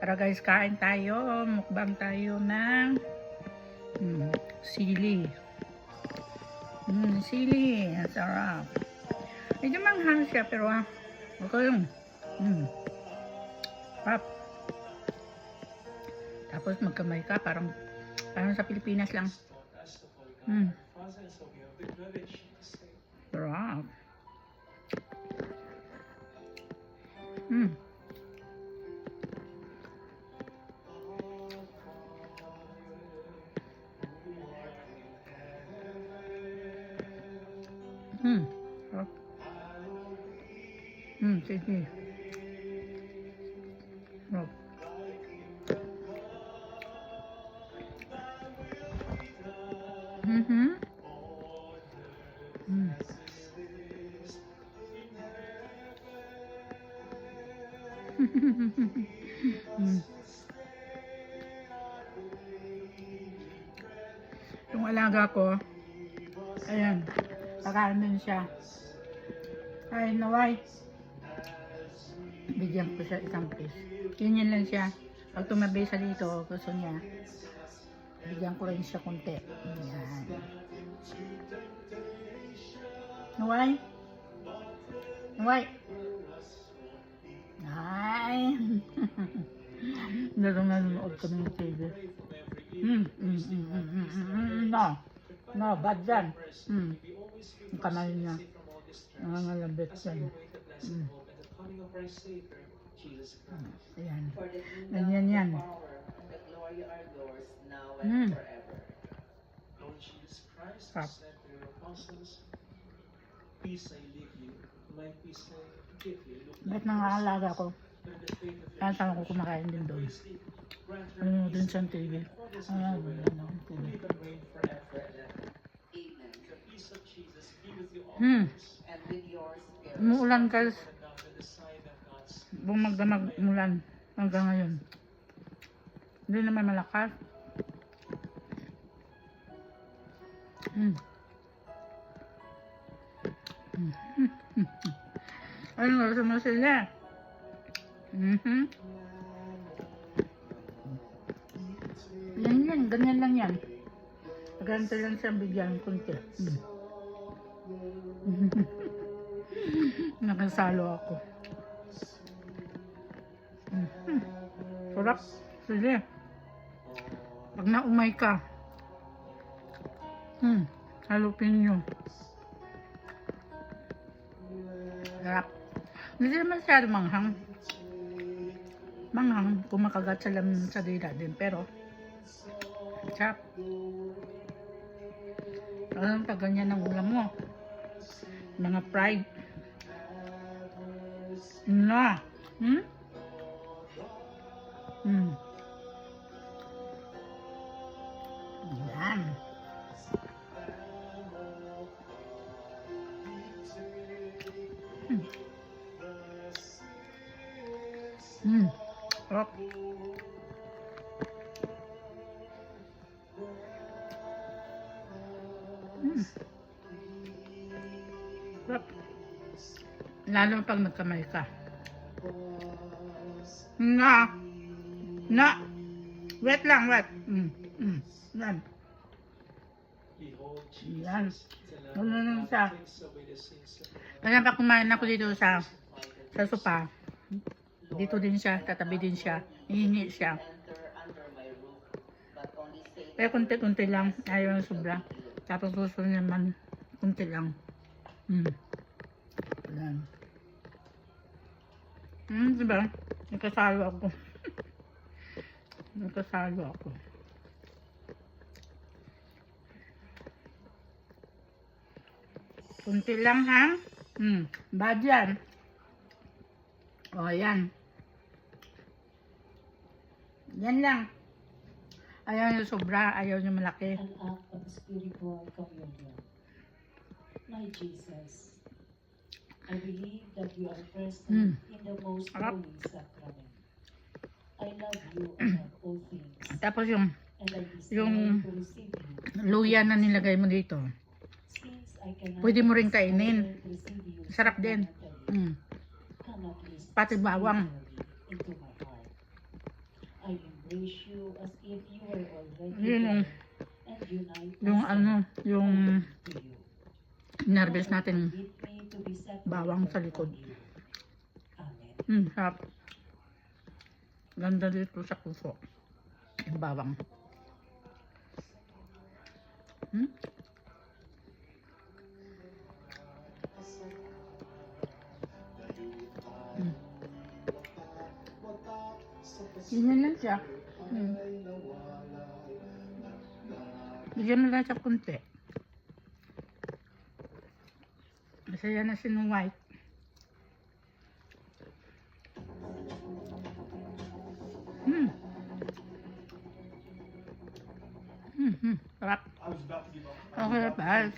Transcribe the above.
Tara guys, kain tayo. Mukbang tayo ng sili. Sili. Ang sarap. Medyo manghang siya pero okay yung pap. Tapos magkamay ka parang sa Pilipinas lang. Sarap. Sige. Sarap. Yung alaga ko, ayan, pakain din siya. Ay, naway. Bigyan ko siya isang piece. Ganyan lang siya. Pag tumabi siya dito, gusto niya. Bigyan ko rin siya konti. Ayan. Naway? Naway? Ay! Nanonood kami ng TV. No. No, bad yan. Ang kamay niya. Nangangalabit yan. Ayan. Ganyan yan. Stop. Ba't nangaalaga ko? Kaya sama ko kumakain din doon. Ano din sa TV. Umuulan guys. Bumagdamag umulan hanggang ngayon. Hindi naman malakas. Ano nga gusto mo sila? Yan, ganyan lang yan. Ganito lang siyang bigyan kunti. Nakasalo ako. Sarap. Sige. Pag naumay ka, halupin nyo. Sarap. Hindi naman masyado manghang. Manghang, kumakagat sa dila din. Pero, sarap. Alam ka, ganyan ang ulam mo. Mga fried. Na. Yan. Sarap. Sarap. Lalo pag nagkamay ka. Na. Wet lang, wet. Yan. Yan. Ano lang siya. Kaya pag kumain ako dito sa sopa, dito din siya, tatabi din siya, hihingi siya. Pero kunti-kunti lang, ayaw ng sobra. Tapos gusto naman, kunti lang. Yan. Diba? Nakasalo ako. Nakasalo ako. Kunti lang ha. Bad yan. O, yan. Yan lang. Ayaw nyo sobra, ayaw nyo malaki. An act of spiritual communion. My Jesus, I believe that you are present in the most holy sacrament. I love you above all things. Tapos yung And I desire to receive you. luya na nilagay mo dito. Since I cannot Pwede mo rin kainin. receive you Sarap din. sacramentally, come at least Pati bawang. into my heart. I embrace you as if you were already Yun there and unite yung ano, yung to you. nervous natin Lead me to be separated bawang sa likod. from you. Amen. Sarap. Ganda dito sa puso. Yung bawang. Ganyan lang siya. Bigyan mo lang siya kunti. Kasi yan na Snow White. Sarap. Okay, bye.